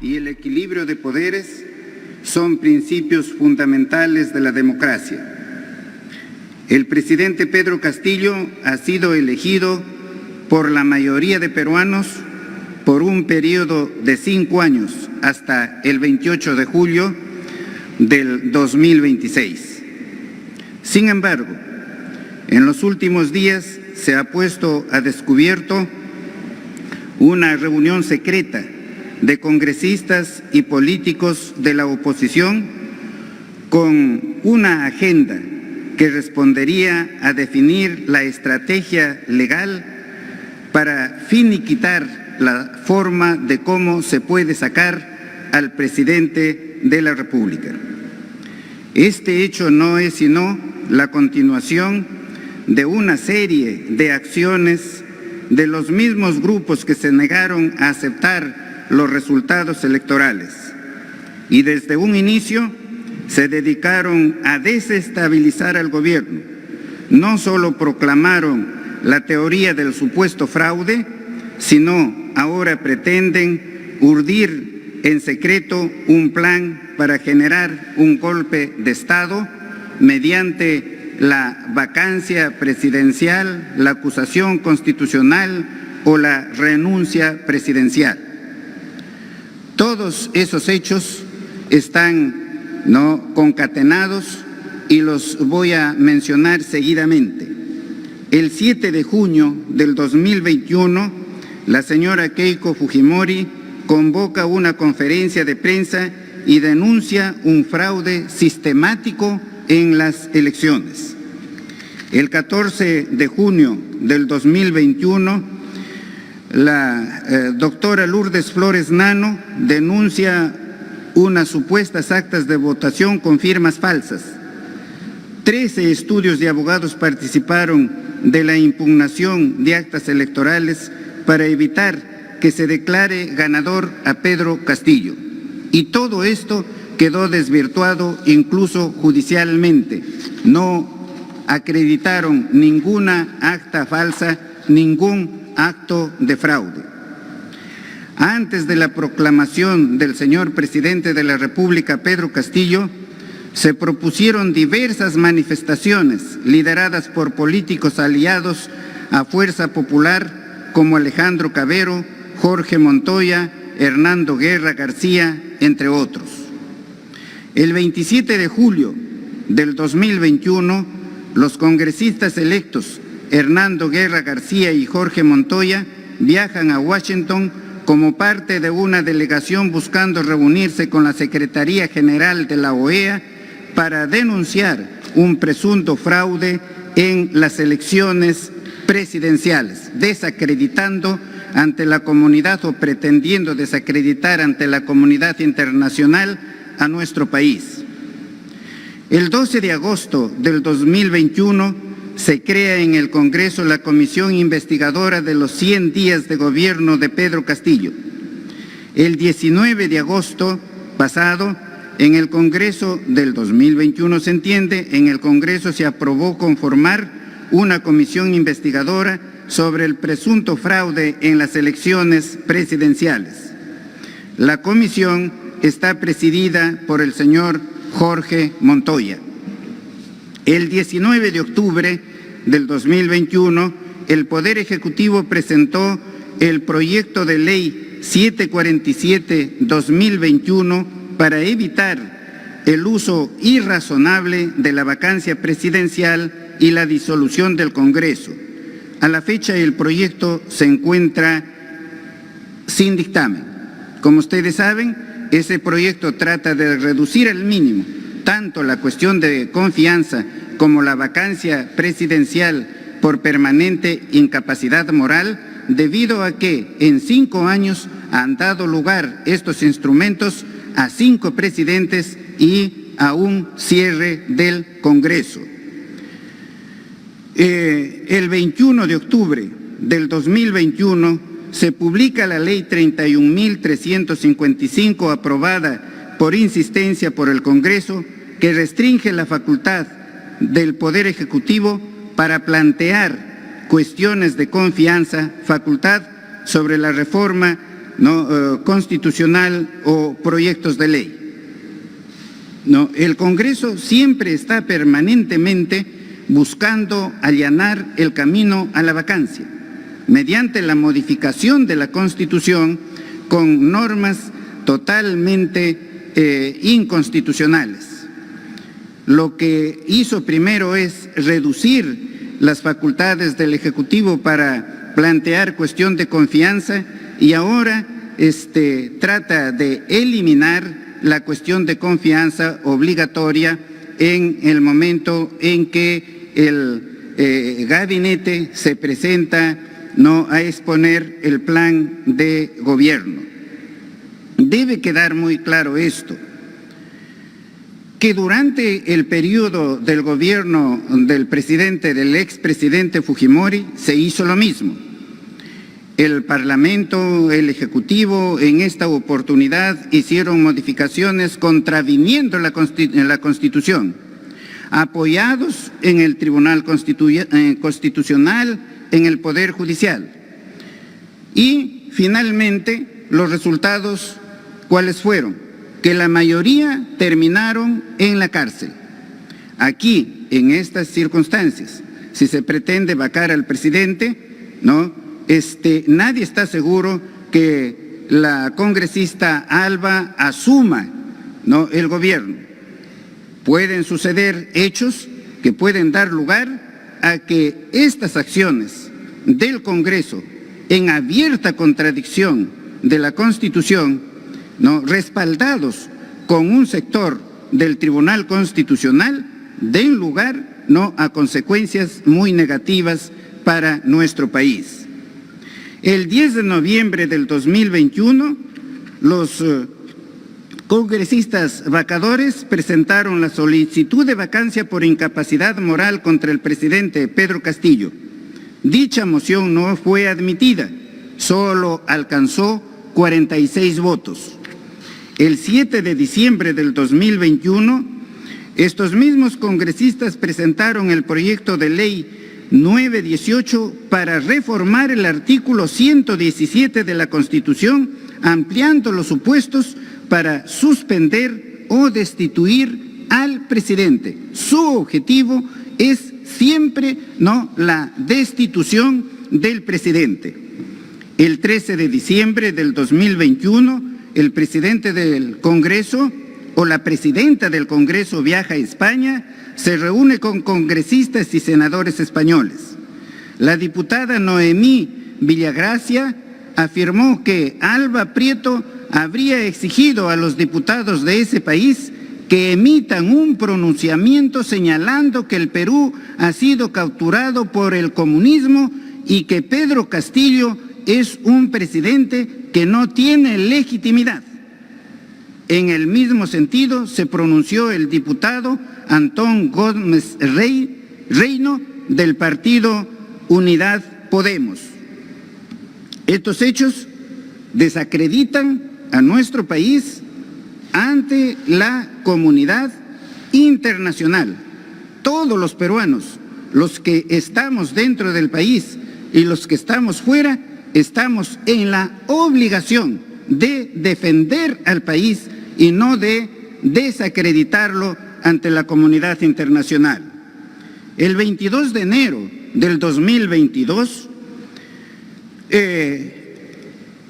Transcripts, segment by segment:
y el equilibrio de poderes son principios fundamentales de la democracia. El presidente Pedro Castillo ha sido elegido por la mayoría de peruanos por un periodo de 5 años hasta el 28 de julio del 2026. Sin embargo, en los últimos días se ha puesto a descubierto una reunión secreta de congresistas y políticos de la oposición con una agenda que respondería a definir la estrategia legal para finiquitar la forma de cómo se puede sacar al presidente de la República. Este hecho no es sino la continuación de una serie de acciones de los mismos grupos que se negaron a aceptar los resultados electorales y desde un inicio se dedicaron a desestabilizar al gobierno. No solo proclamaron la teoría del supuesto fraude, sino ahora pretenden urdir en secreto un plan para generar un golpe de Estado mediante la vacancia presidencial, la acusación constitucional o la renuncia presidencial. Todos esos hechos están concatenados y los voy a mencionar seguidamente. El 7 de junio del 2021, la señora Keiko Fujimori convoca una conferencia de prensa y denuncia un fraude sistemático en las elecciones. El 14 de junio del 2021, la doctora Lourdes Flores Nano denuncia unas supuestas actas de votación con firmas falsas. 13 estudios de abogados participaron de la impugnación de actas electorales para evitar que se declare ganador a Pedro Castillo. Y todo esto quedó desvirtuado incluso judicialmente. No acreditaron ninguna acta falsa, ningún acto de fraude. Antes de la proclamación del señor presidente de la República, Pedro Castillo, se propusieron diversas manifestaciones lideradas por políticos aliados a Fuerza Popular como Alejandro Cabero, Jorge Montoya, Hernando Guerra García, entre otros. El 27 de julio del 2021, los congresistas electos Hernando Guerra García y Jorge Montoya viajan a Washington como parte de una delegación buscando reunirse con la Secretaría General de la OEA para denunciar un presunto fraude en las elecciones presidenciales, desacreditando ante la comunidad o pretendiendo desacreditar ante la comunidad internacional a nuestro país. El 12 de agosto del 2021 se crea en el Congreso la Comisión Investigadora de los 100 días de gobierno de Pedro Castillo. El 19 de agosto pasado, en el Congreso del 2021 se entiende, en el Congreso se aprobó conformar una comisión investigadora sobre el presunto fraude en las elecciones presidenciales. La comisión está presidida por el señor Jorge Montoya. El 19 de octubre del 2021, el Poder Ejecutivo presentó el proyecto de ley 747-2021 para evitar el uso irrazonable de la vacancia presidencial y la disolución del Congreso. A la fecha, el proyecto se encuentra sin dictamen. Como ustedes saben, ese proyecto trata de reducir al mínimo tanto la cuestión de confianza como la vacancia presidencial por permanente incapacidad moral, debido a que en 5 años han dado lugar estos instrumentos a 5 presidentes y a un cierre del Congreso. El 21 de octubre del 2021 se publica la Ley 31.355 aprobada por insistencia por el Congreso, que restringe la facultad del Poder Ejecutivo para plantear cuestiones de confianza, facultad sobre la reforma constitucional o proyectos de ley. El Congreso siempre está permanentemente buscando allanar el camino a la vacancia, mediante la modificación de la Constitución con normas totalmente inconstitucionales. Lo que hizo primero es reducir las facultades del Ejecutivo para plantear cuestión de confianza y ahora trata de eliminar la cuestión de confianza obligatoria en el momento en que el gabinete se presenta a exponer el plan de gobierno. Debe quedar muy claro esto, que durante el periodo del gobierno del expresidente Fujimori se hizo lo mismo. El Parlamento, el Ejecutivo, en esta oportunidad hicieron modificaciones contraviniendo la Constitución, apoyados en el Tribunal Constitucional, en el Poder Judicial. Y finalmente, los resultados, ¿cuáles fueron? Que la mayoría terminaron en la cárcel. Aquí, en estas circunstancias, si se pretende vacar al presidente, nadie está seguro que la congresista Alba asuma el gobierno. Pueden suceder hechos que pueden dar lugar a que estas acciones del Congreso, en abierta contradicción de la Constitución, respaldados con un sector del Tribunal Constitucional, den lugar a consecuencias muy negativas para nuestro país. El 10 de noviembre del 2021, los congresistas vacadores presentaron la solicitud de vacancia por incapacidad moral contra el presidente Pedro Castillo. Dicha moción no fue admitida, solo alcanzó 46 votos. El 7 de diciembre del 2021, estos mismos congresistas presentaron el proyecto de ley 918 para reformar el artículo 117 de la Constitución, ampliando los supuestos para suspender o destituir al presidente. Su objetivo es siempre la destitución del presidente. El 13 de diciembre del 2021, el presidente del Congreso o la presidenta del Congreso viaja a España, se reúne con congresistas y senadores españoles. La diputada Noemí Villagracia afirmó que Alba Prieto habría exigido a los diputados de ese país que emitan un pronunciamiento señalando que el Perú ha sido capturado por el comunismo y que Pedro Castillo es un presidente que no tiene legitimidad. En el mismo sentido se pronunció el diputado Antón Gómez Reino del partido Unidad Podemos. Estos hechos desacreditan a nuestro país ante la comunidad internacional. Todos los peruanos, los que estamos dentro del país y los que estamos fuera, estamos en la obligación de defender al país y no de desacreditarlo ante la comunidad internacional. El 22 de enero del 2022,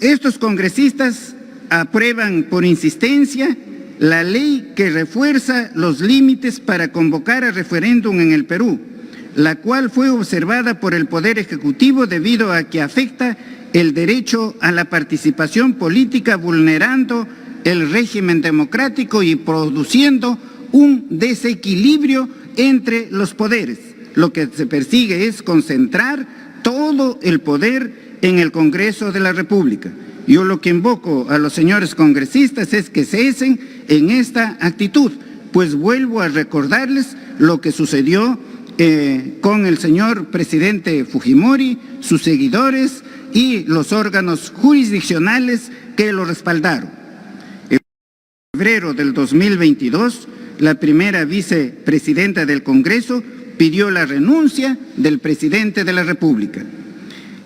estos congresistas aprueban por insistencia la ley que refuerza los límites para convocar a referéndum en el Perú, la cual fue observada por el Poder Ejecutivo debido a que afecta el derecho a la participación política, vulnerando el régimen democrático y produciendo un desequilibrio entre los poderes. Lo que se persigue es concentrar todo el poder en el Congreso de la República. Yo lo que invoco a los señores congresistas es que cesen en esta actitud, pues vuelvo a recordarles lo que sucedió con el señor presidente Fujimori, sus seguidores y los órganos jurisdiccionales que lo respaldaron. En febrero del 2022, la primera vicepresidenta del Congreso pidió la renuncia del presidente de la República.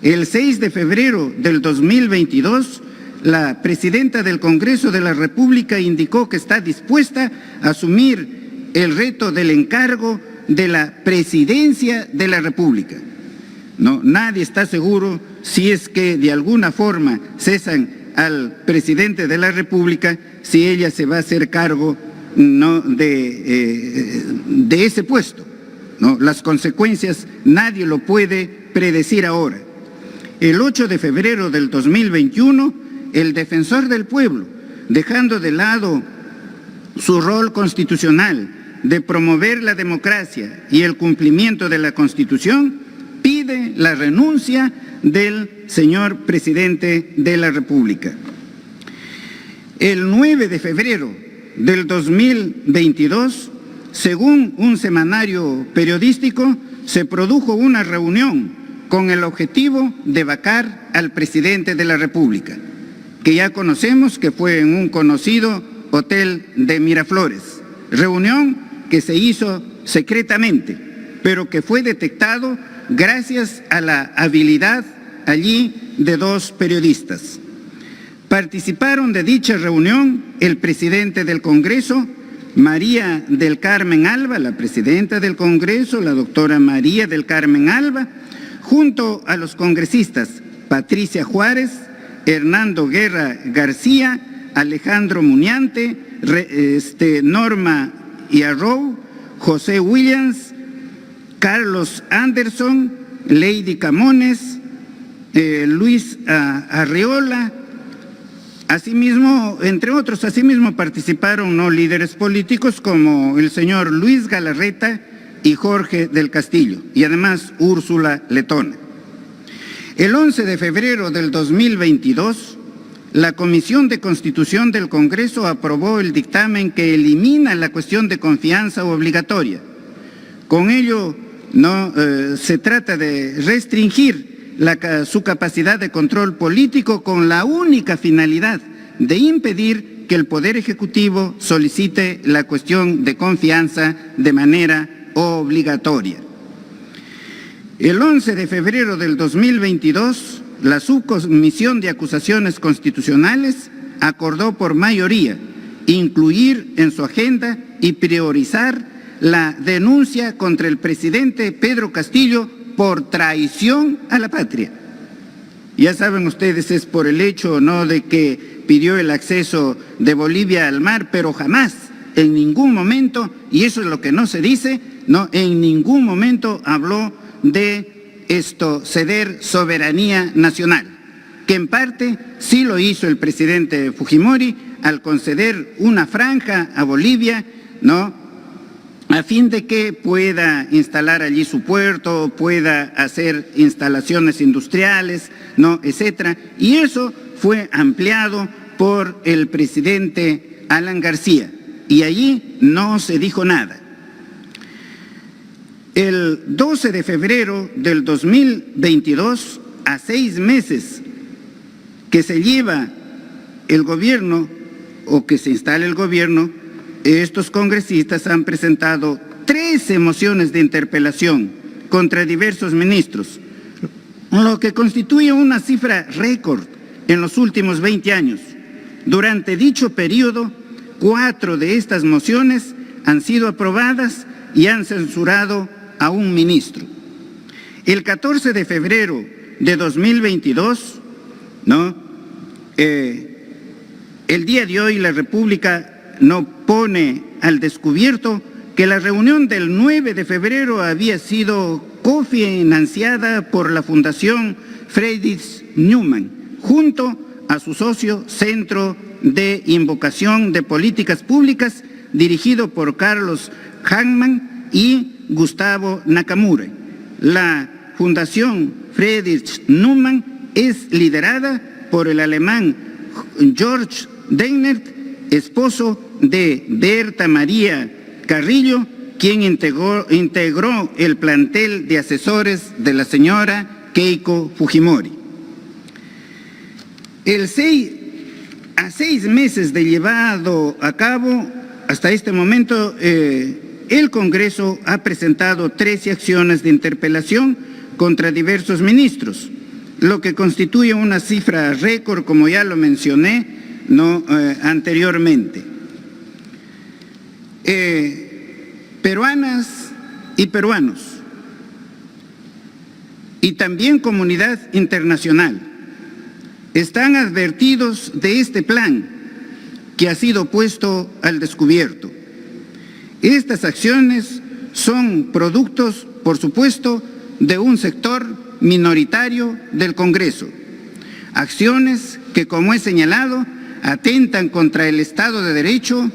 El 6 de febrero del 2022 la presidenta del Congreso de la República indicó que está dispuesta a asumir el reto del encargo de la presidencia de la República. No, nadie está seguro si es que de alguna forma cesan al presidente de la República, si ella se va a hacer cargo, ¿no?, de ese puesto, ¿no? Las consecuencias nadie lo puede predecir ahora. El 8 de febrero del 2021, el defensor del pueblo, dejando de lado su rol constitucional de promover la democracia y el cumplimiento de la Constitución, pide la renuncia del señor presidente de la República. El 9 de febrero del 2022, según un semanario periodístico, se produjo una reunión con el objetivo de vacar al presidente de la República, que ya conocemos que fue en un conocido hotel de Miraflores. Reunión que se hizo secretamente, pero que fue detectado gracias a la habilidad allí de dos periodistas. Participaron de dicha reunión el presidente del Congreso, María del Carmen Alba, la presidenta del Congreso, la doctora María del Carmen Alba, junto a los congresistas Patricia Juárez, Hernando Guerra García, Alejandro Muñante, Norma Yarrow, José Williams, Carlos Anderson, Lady Camones, Luis Arreola. Asimismo, entre otros, asimismo participaron no líderes políticos como el señor Luis Galarreta y Jorge del Castillo, y además Úrsula Letona. El 11 de febrero del 2022, la Comisión de Constitución del Congreso aprobó el dictamen que elimina la cuestión de confianza obligatoria. Con ello, se trata de restringir su capacidad de control político con la única finalidad de impedir que el Poder Ejecutivo solicite la cuestión de confianza de manera obligatoria. El 11 de febrero del 2022, la Subcomisión de Acusaciones Constitucionales acordó por mayoría incluir en su agenda y priorizar la denuncia contra el presidente Pedro Castillo por traición a la patria. Ya saben ustedes, es por el hecho no de que pidió el acceso de Bolivia al mar, pero jamás, en ningún momento, y eso es lo que no se dice, en ningún momento habló de ceder soberanía nacional, que en parte sí lo hizo el presidente Fujimori al conceder una franja a Bolivia, a fin de que pueda instalar allí su puerto, pueda hacer instalaciones industriales, etcétera. Y eso fue ampliado por el presidente Alan García, y allí no se dijo nada. El 12 de febrero del 2022, a 6 meses que se lleva el gobierno o que se instale el gobierno, estos congresistas han presentado 13 mociones de interpelación contra diversos ministros, lo que constituye una cifra récord en los últimos 20 años. Durante dicho periodo, 4 de estas mociones han sido aprobadas y han censurado a un ministro. El 14 de febrero de 2022, el día de hoy la República pone al descubierto que la reunión del 9 de febrero había sido cofinanciada por la Fundación Friedrich Naumann, junto a su socio Centro de Invocación de Políticas Públicas, dirigido por Carlos Hagman y Gustavo Nakamura. La Fundación Friedrich Naumann es liderada por el alemán George Deinert, esposo de Berta María Carrillo, quien integró el plantel de asesores de la señora Keiko Fujimori. A 6 meses de llevado a cabo, hasta este momento, el Congreso ha presentado 13 acciones de interpelación contra diversos ministros. lo que constituye una cifra récord, como ya lo mencioné anteriormente. Peruanas y peruanos, y también comunidad internacional, están advertidos de este plan que ha sido puesto al descubierto. Estas acciones son productos, por supuesto, de un sector minoritario del Congreso. Acciones que, como he señalado, atentan contra el Estado de Derecho,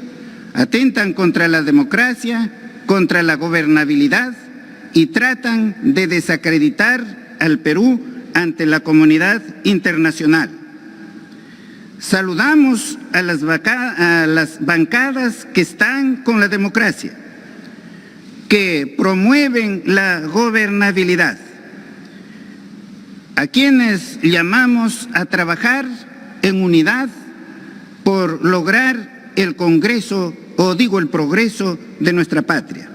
atentan contra la democracia, contra la gobernabilidad y tratan de desacreditar al Perú ante la comunidad internacional. Saludamos a las bancadas que están con la democracia, que promueven la gobernabilidad, a quienes llamamos a trabajar en unidad por lograr el progreso de nuestra patria.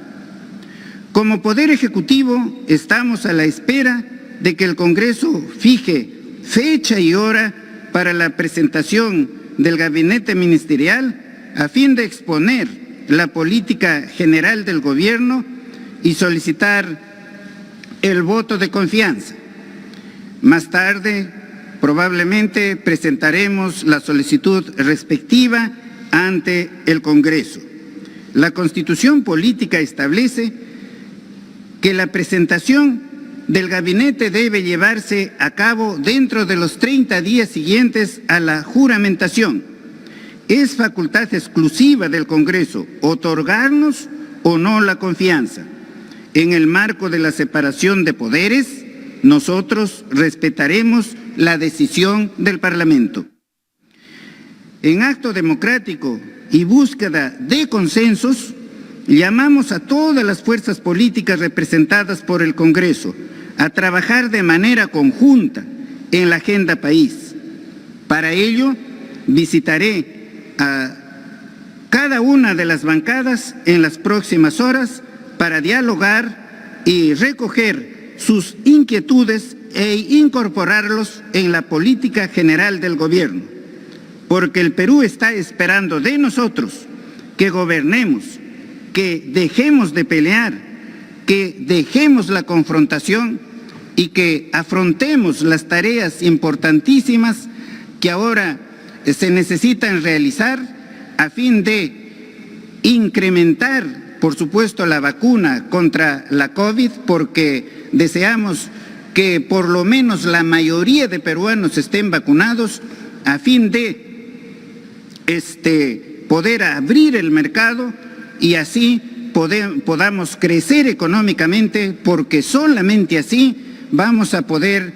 Como Poder Ejecutivo, estamos a la espera de que el Congreso fije fecha y hora para la presentación del gabinete ministerial a fin de exponer la política general del gobierno y solicitar el voto de confianza. Más tarde, probablemente presentaremos la solicitud respectiva ante el Congreso. La Constitución Política establece que la presentación del gabinete debe llevarse a cabo dentro de los 30 días siguientes a la juramentación. Es facultad exclusiva del Congreso otorgarnos o no la confianza. En el marco de la separación de poderes, nosotros respetaremos la decisión del Parlamento. En acto democrático y búsqueda de consensos, llamamos a todas las fuerzas políticas representadas por el Congreso a trabajar de manera conjunta en la agenda país. Para ello, visitaré a cada una de las bancadas en las próximas horas para dialogar y recoger sus inquietudes e incorporarlos en la política general del gobierno, porque el Perú está esperando de nosotros que gobernemos, que dejemos de pelear, que dejemos la confrontación y que afrontemos las tareas importantísimas que ahora se necesitan realizar a fin de incrementar, por supuesto, la vacuna contra la COVID, porque deseamos que por lo menos la mayoría de peruanos estén vacunados a fin de poder abrir el mercado y así podamos crecer económicamente, porque solamente así vamos a poder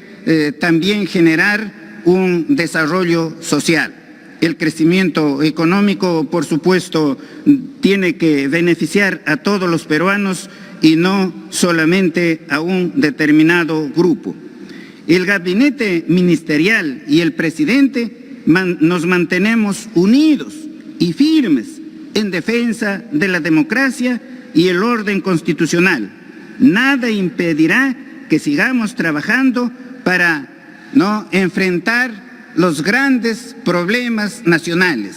también generar un desarrollo social. El crecimiento económico, por supuesto, tiene que beneficiar a todos los peruanos y no solamente a un determinado grupo. El gabinete ministerial y el presidente nos mantenemos unidos y firmes en defensa de la democracia y el orden constitucional. Nada impedirá que sigamos trabajando para enfrentar los grandes problemas nacionales.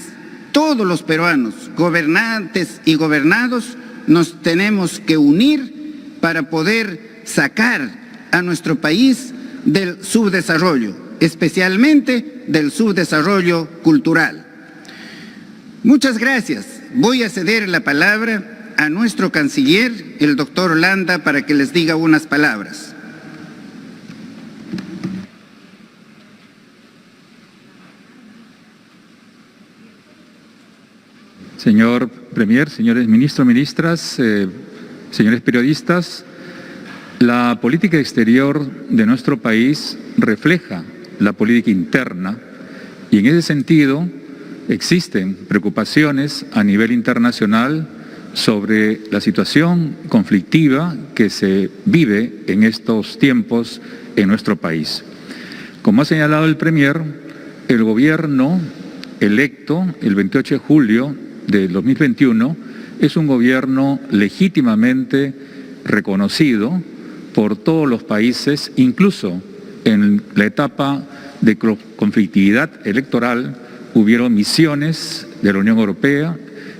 Todos los peruanos, gobernantes y gobernados, nos tenemos que unir para poder sacar a nuestro país del subdesarrollo, especialmente del subdesarrollo cultural. Muchas gracias. Voy a ceder la palabra a nuestro canciller, el doctor Landa, para que les diga unas palabras. Señor Premier, señores ministros, ministras, señores periodistas, la política exterior de nuestro país refleja la política interna y en ese sentido existen preocupaciones a nivel internacional sobre la situación conflictiva que se vive en estos tiempos en nuestro país. Como ha señalado el Premier, el gobierno electo el 28 de julio del 2021 es un gobierno legítimamente reconocido por todos los países, incluso en la etapa de conflictividad electoral hubieron misiones de la Unión Europea,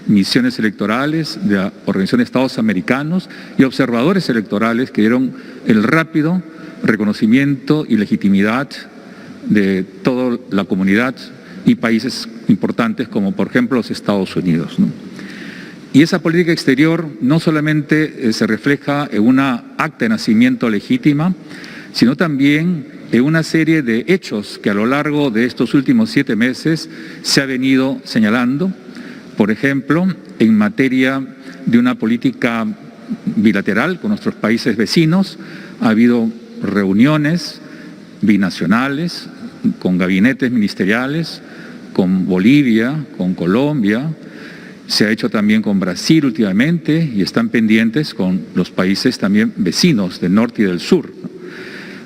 misiones electorales de la Organización de Estados Americanos y observadores electorales que dieron el rápido reconocimiento y legitimidad de toda la comunidad y países importantes como por ejemplo los Estados Unidos, ¿no? Y esa política exterior no solamente se refleja en una acta de nacimiento legítima, sino también en una serie de hechos que a lo largo de estos últimos 7 meses se ha venido señalando. Por ejemplo, en materia de una política bilateral con nuestros países vecinos, ha habido reuniones binacionales con gabinetes ministeriales, con Bolivia, con Colombia, se ha hecho también con Brasil últimamente y están pendientes con los países también vecinos del norte y del sur.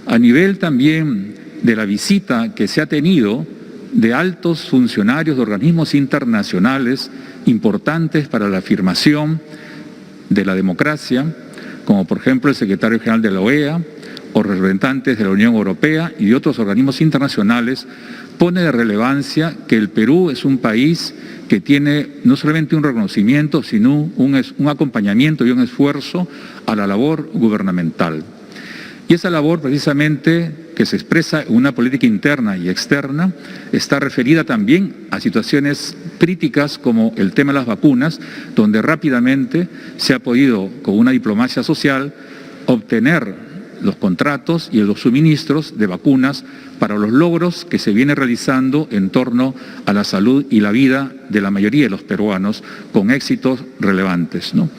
A nivel también de la visita que se ha tenido de altos funcionarios de organismos internacionales importantes para la afirmación de la democracia, como por ejemplo el secretario general de la OEA o representantes de la Unión Europea y de otros organismos internacionales, pone de relevancia que el Perú es un país que tiene no solamente un reconocimiento, sino un acompañamiento y un esfuerzo a la labor gubernamental. Y esa labor precisamente que se expresa en una política interna y externa está referida también a situaciones críticas como el tema de las vacunas, donde rápidamente se ha podido, con una diplomacia social, obtener los contratos y los suministros de vacunas para los logros que se viene realizando en torno a la salud y la vida de la mayoría de los peruanos con éxitos relevantes, ¿no?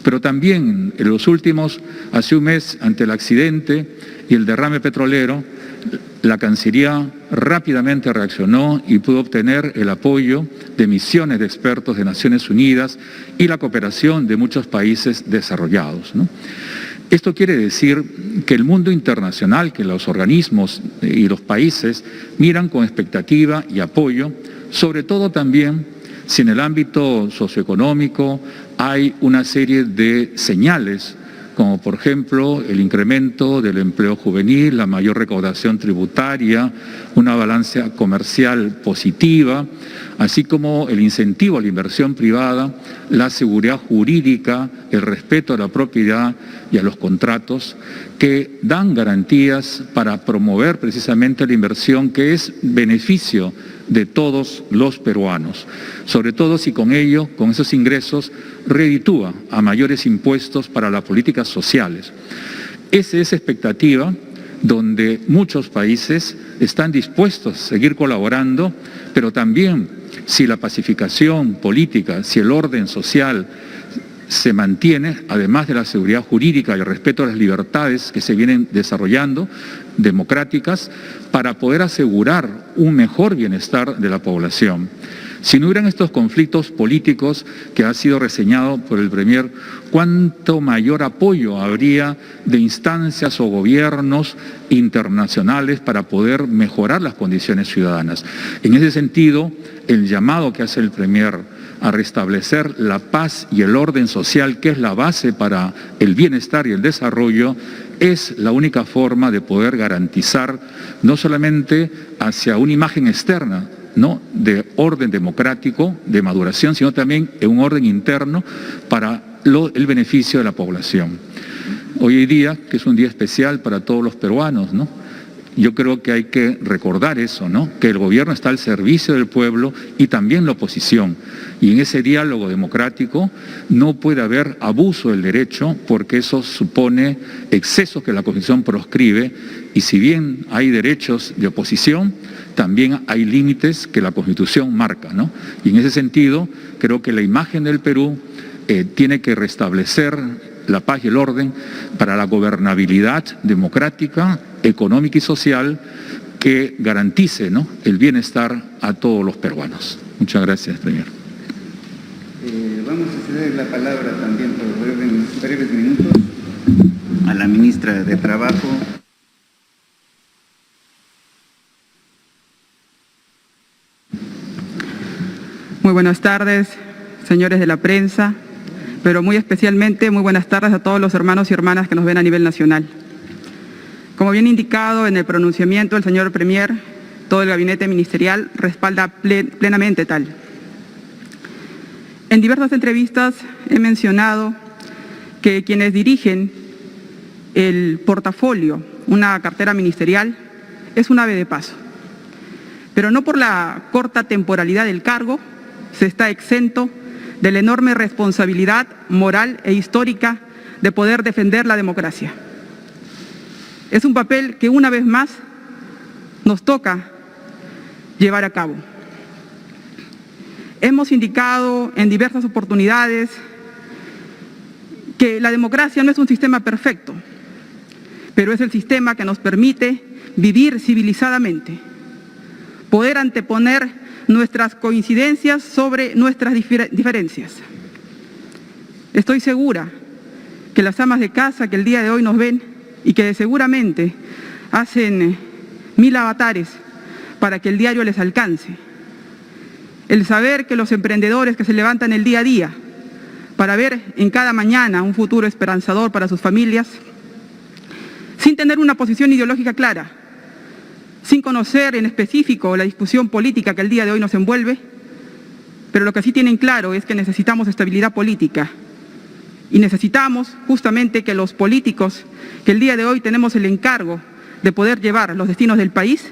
Pero también en los últimos, hace un mes, ante el accidente y el derrame petrolero, la Cancillería rápidamente reaccionó y pudo obtener el apoyo de misiones de expertos de Naciones Unidas y la cooperación de muchos países desarrollados, ¿no? Esto quiere decir que el mundo internacional, que los organismos y los países miran con expectativa y apoyo, sobre todo también si en el ámbito socioeconómico hay una serie de señales, como por ejemplo el incremento del empleo juvenil, la mayor recaudación tributaria, una balanza comercial positiva, así como el incentivo a la inversión privada, la seguridad jurídica, el respeto a la propiedad y a los contratos, que dan garantías para promover precisamente la inversión, que es beneficio de todos los peruanos, sobre todo si con ello, con esos ingresos, reditúa a mayores impuestos para las políticas sociales. Esa es expectativa donde muchos países están dispuestos a seguir colaborando, pero también si la pacificación política, si el orden social se mantiene, además de la seguridad jurídica y el respeto a las libertades que se vienen desarrollando, democráticas, para poder asegurar un mejor bienestar de la población. Si no hubieran estos conflictos políticos que ha sido reseñado por el Premier, ¿cuánto mayor apoyo habría de instancias o gobiernos internacionales para poder mejorar las condiciones ciudadanas? En ese sentido, el llamado que hace el Premier a restablecer la paz y el orden social, que es la base para el bienestar y el desarrollo, es la única forma de poder garantizar no solamente hacia una imagen externa, ¿no?, de orden democrático, de maduración, sino también en un orden interno para el beneficio de la población. Hoy día, que es un día especial para todos los peruanos, ¿no?, yo creo que hay que recordar eso, ¿no?, que el gobierno está al servicio del pueblo y también la oposición. Y en ese diálogo democrático no puede haber abuso del derecho, porque eso supone excesos que la Constitución proscribe, y si bien hay derechos de oposición, también hay límites que la Constitución marca, ¿no? Y en ese sentido, creo que la imagen del Perú tiene que restablecer la paz y el orden para la gobernabilidad democrática, económica y social que garantice, ¿no?, el bienestar a todos los peruanos. Muchas gracias, Premier. Vamos a ceder la palabra también por breves minutos a la ministra de Trabajo. Muy buenas tardes, señores de la prensa, pero muy especialmente muy buenas tardes a todos los hermanos y hermanas que nos ven a nivel nacional. Como bien indicado en el pronunciamiento del señor Premier, todo el gabinete ministerial respalda plenamente tal. En diversas entrevistas he mencionado que quienes dirigen el portafolio, una cartera ministerial, es un ave de paso. Pero no por la corta temporalidad del cargo se está exento de la enorme responsabilidad moral e histórica de poder defender la democracia. Es un papel que una vez más nos toca llevar a cabo. Hemos indicado en diversas oportunidades que la democracia no es un sistema perfecto, pero es el sistema que nos permite vivir civilizadamente, poder anteponer nuestras coincidencias sobre nuestras diferencias. Estoy segura que las amas de casa que el día de hoy nos ven y que seguramente hacen 1000 avatares para que el diario les alcance, el saber que los emprendedores que se levantan el día a día para ver en cada mañana un futuro esperanzador para sus familias, sin tener una posición ideológica clara, sin conocer en específico la discusión política que el día de hoy nos envuelve, pero lo que sí tienen claro es que necesitamos estabilidad política y necesitamos justamente que los políticos que el día de hoy tenemos el encargo de poder llevar los destinos del país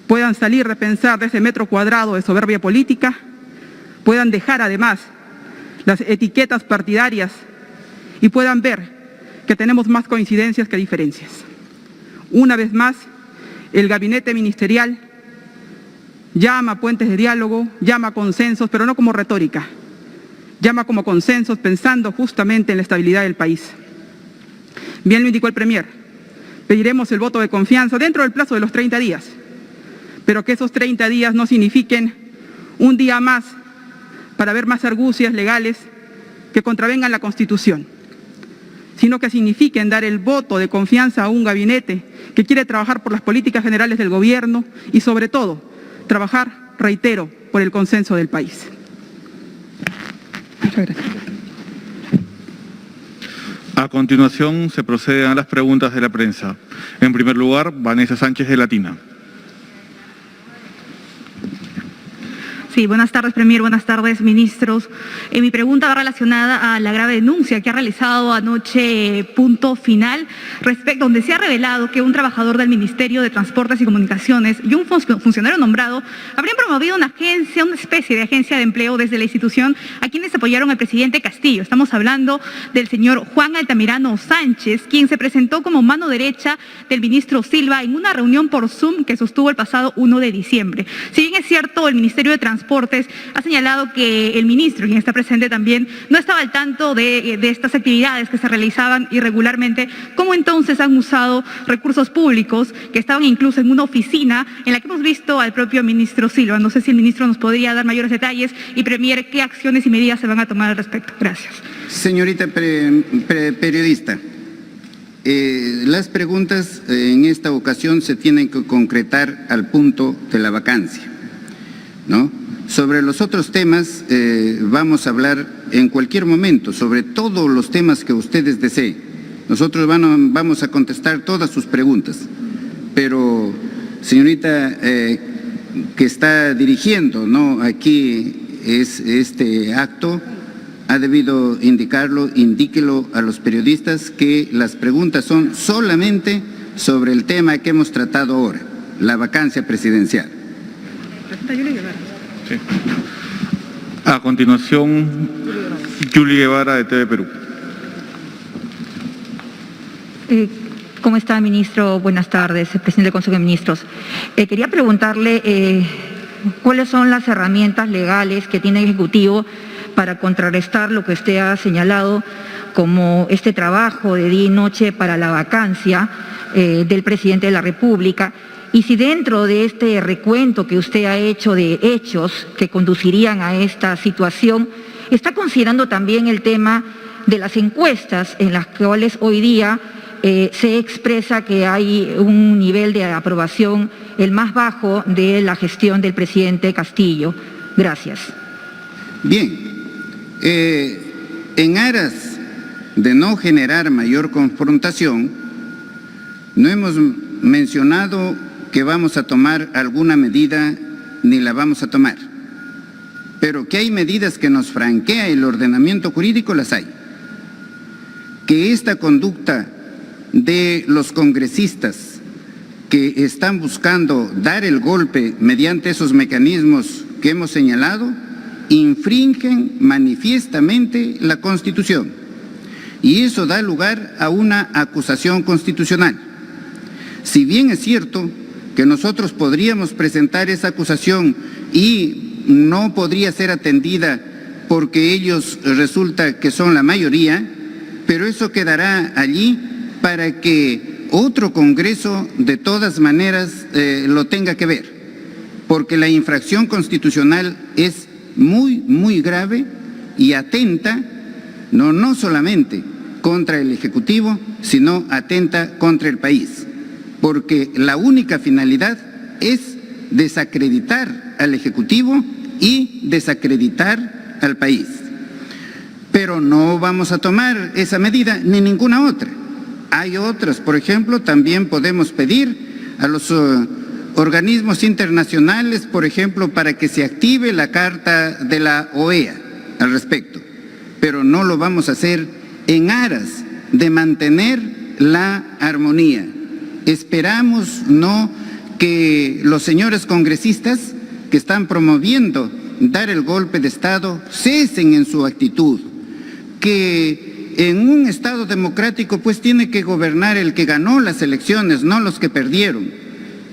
puedan salir de pensar de ese metro cuadrado de soberbia política, puedan dejar además las etiquetas partidarias y puedan ver que tenemos más coincidencias que diferencias. Una vez más, el gabinete ministerial llama a puentes de diálogo, llama a consensos, pero no como retórica, llama como consensos pensando justamente en la estabilidad del país. Bien lo indicó el Premier, pediremos el voto de confianza dentro del plazo de los 30 días, pero que esos 30 días no signifiquen un día más para ver más argucias legales que contravengan la Constitución, sino que signifiquen dar el voto de confianza a un gabinete que quiere trabajar por las políticas generales del gobierno y sobre todo, trabajar, reitero, por el consenso del país. Muchas gracias. A continuación se proceden a las preguntas de la prensa. En primer lugar, Vanessa Sánchez de Latina. Sí, buenas tardes, Premier, buenas tardes, ministros. Mi pregunta va relacionada a la grave denuncia que ha realizado anoche Punto Final, donde se ha revelado que un trabajador del Ministerio de Transportes y Comunicaciones y un funcionario nombrado habrían promovido una especie de agencia de empleo desde la institución a quienes apoyaron al presidente Castillo. Estamos hablando del señor Juan Altamirano Sánchez, quien se presentó como mano derecha del ministro Silva en una reunión por Zoom que sostuvo el pasado 1 de diciembre. Si bien es cierto, el Ministerio de Transportes ha señalado que el ministro, quien está presente también, no estaba al tanto de estas actividades que se realizaban irregularmente. ¿Cómo entonces han usado recursos públicos que estaban incluso en una oficina en la que hemos visto al propio ministro Silva? No sé si el ministro nos podría dar mayores detalles y, Premier, qué acciones y medidas se van a tomar al respecto. Gracias. Señorita periodista, las preguntas en esta ocasión se tienen que concretar al punto de la vacancia, ¿no? Sobre los otros temas vamos a hablar en cualquier momento, sobre todos los temas que ustedes deseen. Nosotros vamos a contestar todas sus preguntas, pero señorita que está dirigiendo, ¿no?, aquí este acto, ha debido indíquelo a los periodistas que las preguntas son solamente sobre el tema que hemos tratado ahora, la vacancia presidencial. Sí. A continuación, Yuli Guevara de TV Perú. ¿Cómo está, ministro? Buenas tardes, presidente del Consejo de Ministros. Quería preguntarle cuáles son las herramientas legales que tiene el Ejecutivo para contrarrestar lo que usted ha señalado como este trabajo de día y noche para la vacancia del presidente de la República. Y si dentro de este recuento que usted ha hecho de hechos que conducirían a esta situación, está considerando también el tema de las encuestas en las cuales hoy día se expresa que hay un nivel de aprobación el más bajo de la gestión del presidente Castillo. Gracias. Bien, en aras de no generar mayor confrontación, No hemos mencionado que vamos a tomar alguna medida ni la vamos a tomar, pero que hay medidas que nos franquea el ordenamiento jurídico, las hay. Que esta conducta de los congresistas que están buscando dar el golpe mediante esos mecanismos que hemos señalado, infringen manifiestamente la Constitución. Y eso da lugar a una acusación constitucional. Si bien es cierto que nosotros podríamos presentar esa acusación y no podría ser atendida porque ellos resulta que son la mayoría, pero eso quedará allí para que otro Congreso de todas maneras lo tenga que ver, porque la infracción constitucional es muy grave y atenta no solamente contra el Ejecutivo, sino atenta contra el país, porque la única finalidad es desacreditar al Ejecutivo y desacreditar al país. Pero no vamos a tomar esa medida ni ninguna otra. Hay otras, por ejemplo, también podemos pedir a los organismos internacionales, por ejemplo, para que se active la Carta de la OEA al respecto, pero no lo vamos a hacer en aras de mantener la armonía. Esperamos no que los señores congresistas que están promoviendo dar el golpe de Estado cesen en su actitud, que en un Estado democrático pues tiene que gobernar el que ganó las elecciones, no los que perdieron.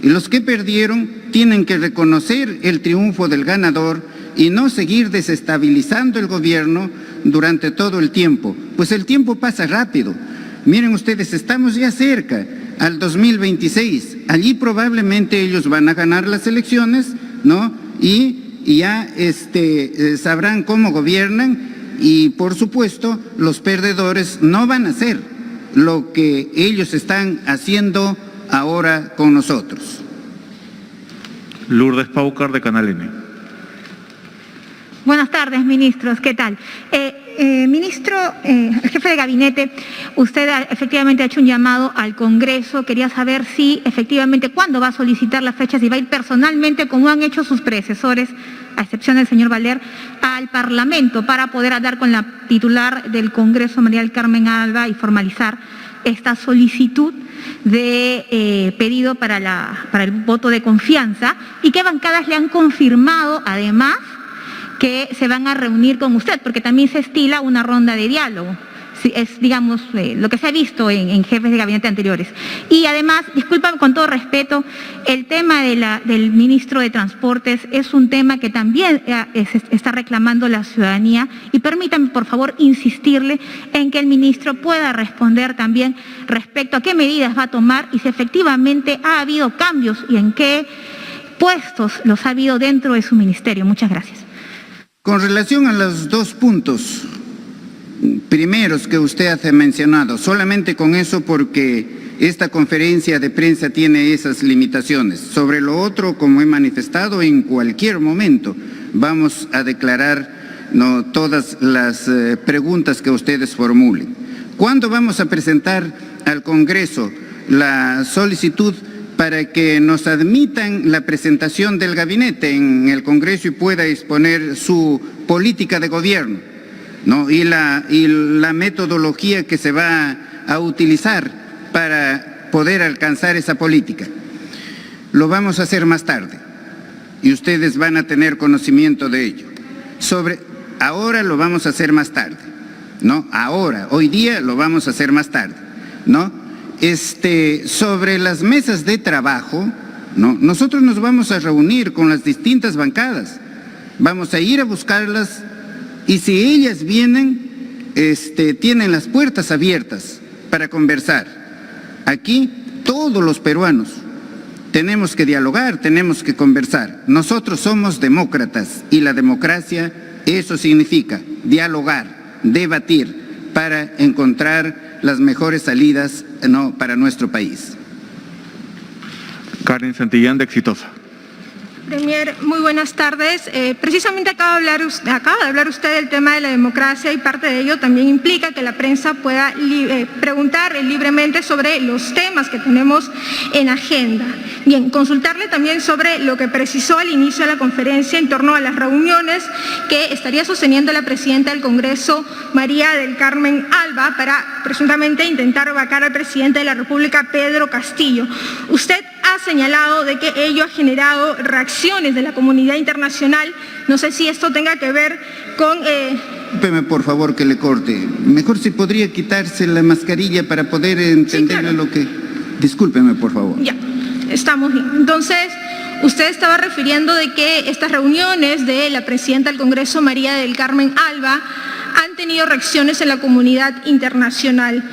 Y los que perdieron tienen que reconocer el triunfo del ganador y no seguir desestabilizando el gobierno durante todo el tiempo. Pues el tiempo pasa rápido. Miren ustedes, estamos ya cerca al 2026. Allí probablemente ellos van a ganar las elecciones, ¿no? Y ya sabrán cómo gobiernan y, por supuesto, los perdedores no van a hacer lo que ellos están haciendo ahora con nosotros. Lourdes Paucar, de Canal N. Buenas tardes, ministros. ¿Qué tal? Ministro, jefe de gabinete, usted efectivamente ha hecho un llamado al Congreso. Quería saber si efectivamente cuándo va a solicitar las fechas y va a ir personalmente, como han hecho sus predecesores, a excepción del señor Valer, al Parlamento para poder hablar con la titular del Congreso, María del Carmen Alba, y formalizar esta solicitud de pedido para el voto de confianza, y qué bancadas le han confirmado además que se van a reunir con usted, porque también se estila una ronda de diálogo. Es, digamos, lo que se ha visto en jefes de gabinete anteriores. Y además, discúlpame con todo respeto, el tema del ministro de Transportes es un tema que también está reclamando la ciudadanía, y permítanme, por favor, insistirle en que el ministro pueda responder también respecto a qué medidas va a tomar y si efectivamente ha habido cambios y en qué puestos los ha habido dentro de su ministerio. Muchas gracias. Con relación a los dos puntos primeros que usted ha mencionado, solamente con eso, porque esta conferencia de prensa tiene esas limitaciones. Sobre lo otro, como he manifestado, en cualquier momento vamos a declarar todas las preguntas que ustedes formulen. ¿Cuándo vamos a presentar al Congreso la solicitud para que nos admitan la presentación del gabinete en el Congreso y pueda exponer su política de gobierno, ¿no? y la metodología que se va a utilizar para poder alcanzar esa política? Lo vamos a hacer más tarde y ustedes van a tener conocimiento de ello. Ahora lo vamos a hacer más tarde, ¿no? Hoy día lo vamos a hacer más tarde, ¿no? Sobre las mesas de trabajo, ¿no? Nosotros nos vamos a reunir con las distintas bancadas, vamos a ir a buscarlas, y si ellas vienen, tienen las puertas abiertas para conversar. Aquí todos los peruanos tenemos que dialogar, tenemos que conversar. Nosotros somos demócratas y la democracia, eso significa dialogar, debatir para encontrar las mejores salidas, ¿no?, para nuestro país. Karen Santillán, de Exitosa. Premier, muy buenas tardes. Precisamente acaba de hablar usted del tema de la democracia y parte de ello también implica que la prensa pueda preguntar libremente sobre los temas que tenemos en agenda. Bien, consultarle también sobre lo que precisó al inicio de la conferencia en torno a las reuniones que estaría sosteniendo la presidenta del Congreso, María del Carmen Alba, para presuntamente intentar vacar al presidente de la República, Pedro Castillo. Usted ha señalado de que ello ha generado reacciones de la comunidad internacional. No sé si esto tenga que ver con... Discúlpeme, por favor, que le corte. Mejor si podría quitarse la mascarilla para poder entender lo que... Discúlpeme, por favor. Ya, estamos bien. Entonces, usted estaba refiriendo de que estas reuniones de la presidenta del Congreso, María del Carmen Alba, han tenido reacciones en la comunidad internacional.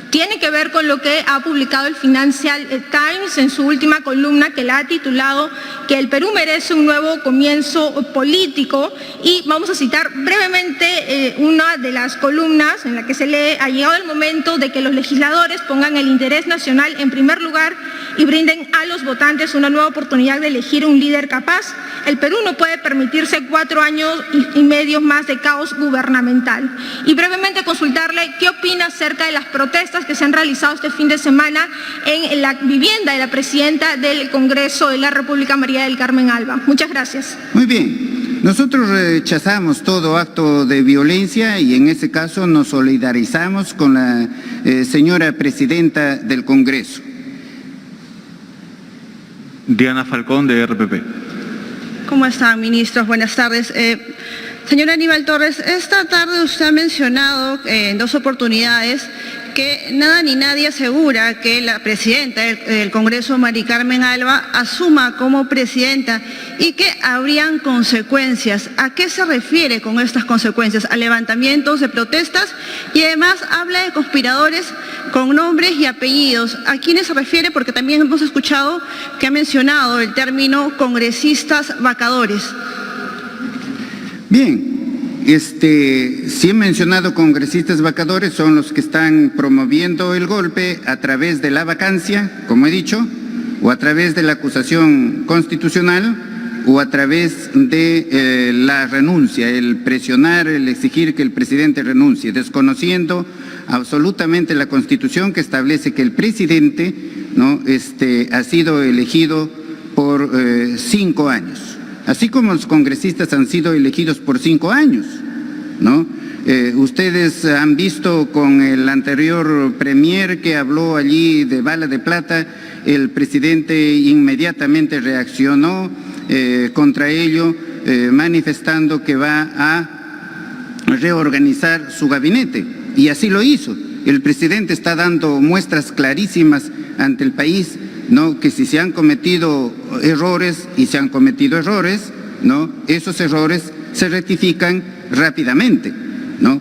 Tiene que ver con lo que ha publicado el Financial Times en su última columna, que la ha titulado que el Perú merece un nuevo comienzo político, y vamos a citar brevemente una de las columnas en la que se lee: ha llegado el momento de que los legisladores pongan el interés nacional en primer lugar y brinden a los votantes una nueva oportunidad de elegir un líder capaz. El Perú no puede permitirse 4 años y medio más de caos gubernamental. Y brevemente consultarle qué opina acerca de las protestas que se han realizado este fin de semana en la vivienda de la presidenta del Congreso de la República, María del Carmen Alba. Muchas gracias. Muy bien. Nosotros rechazamos todo acto de violencia y en ese caso nos solidarizamos con la señora presidenta del Congreso. Diana Falcón, de RPP. ¿Cómo están, ministros? Buenas tardes. Señor Aníbal Torres, esta tarde usted ha mencionado en 2 oportunidades que nada ni nadie asegura que la presidenta del Congreso, María Carmen Alba, asuma como presidenta y que habrían consecuencias. ¿A qué se refiere con estas consecuencias? ¿A levantamientos de protestas? Y además habla de conspiradores con nombres y apellidos. ¿A quiénes se refiere? Porque también hemos escuchado que ha mencionado el término congresistas vacadores. Bien. Sí he mencionado congresistas vacadores, son los que están promoviendo el golpe a través de la vacancia, como he dicho, o a través de la acusación constitucional, o a través de la renuncia, el presionar, el exigir que el presidente renuncie, desconociendo absolutamente la Constitución, que establece que el presidente, ¿no?, ha sido elegido por 5 años. Así como los congresistas han sido elegidos por 5 años, ¿no? Ustedes han visto con el anterior premier que habló allí de bala de plata, el presidente inmediatamente reaccionó contra ello, manifestando que va a reorganizar su gabinete, y así lo hizo. El presidente está dando muestras clarísimas ante el país, ¿no?, que si se han cometido errores, y se han cometido errores, ¿no?, esos errores se rectifican rápidamente, ¿no?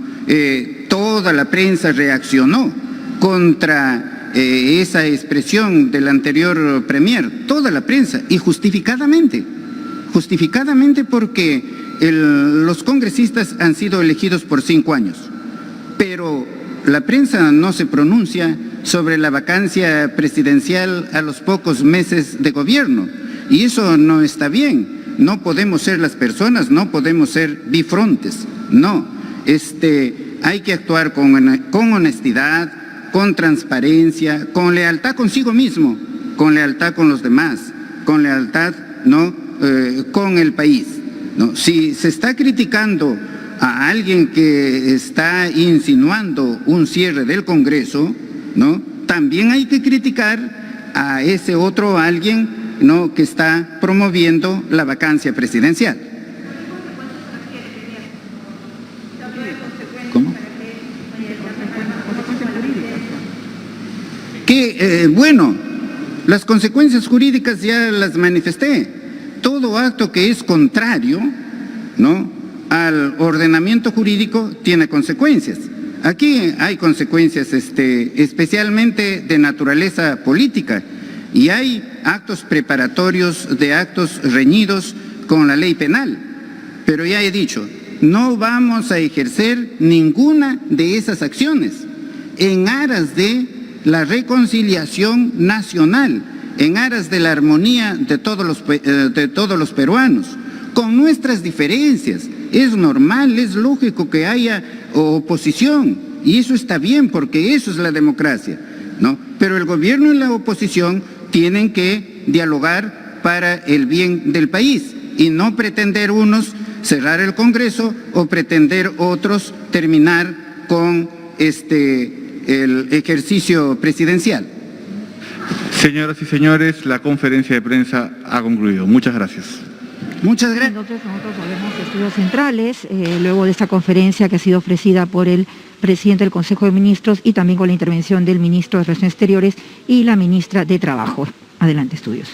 Toda la prensa reaccionó contra esa expresión del anterior premier, toda la prensa, y justificadamente porque los congresistas han sido elegidos por 5 años, pero la prensa no se pronuncia sobre la vacancia presidencial a los pocos meses de gobierno, y eso no está bien. No podemos ser las personas, no podemos ser bifrontes, no. Hay que actuar con honestidad, con transparencia, con lealtad consigo mismo, con lealtad con los demás, con lealtad, ¿no?, con el país, ¿no? Si se está criticando a alguien que está insinuando un cierre del Congreso, ¿no?, también hay que criticar a ese otro alguien, ¿no?, que está promoviendo la vacancia presidencial. ¿Cómo? Bueno, las consecuencias jurídicas ya las manifesté. Todo acto que es contrario, ¿no?, al ordenamiento jurídico tiene consecuencias. Aquí hay consecuencias especialmente de naturaleza política, y hay actos preparatorios de actos reñidos con la ley penal. Pero ya he dicho, no vamos a ejercer ninguna de esas acciones en aras de la reconciliación nacional, en aras de la armonía de todos los peruanos, con nuestras diferencias. Es normal, es lógico que haya oposición, y eso está bien, porque eso es la democracia, ¿no? Pero el gobierno y la oposición tienen que dialogar para el bien del país, y no pretender unos cerrar el Congreso o pretender otros terminar con el ejercicio presidencial. Señoras y señores, la conferencia de prensa ha concluido. Muchas gracias. Muchas gracias. Nosotros volvemos a Estudios Centrales, luego de esta conferencia que ha sido ofrecida por el presidente del Consejo de Ministros y también con la intervención del ministro de Relaciones Exteriores y la ministra de Trabajo. Adelante, Estudios.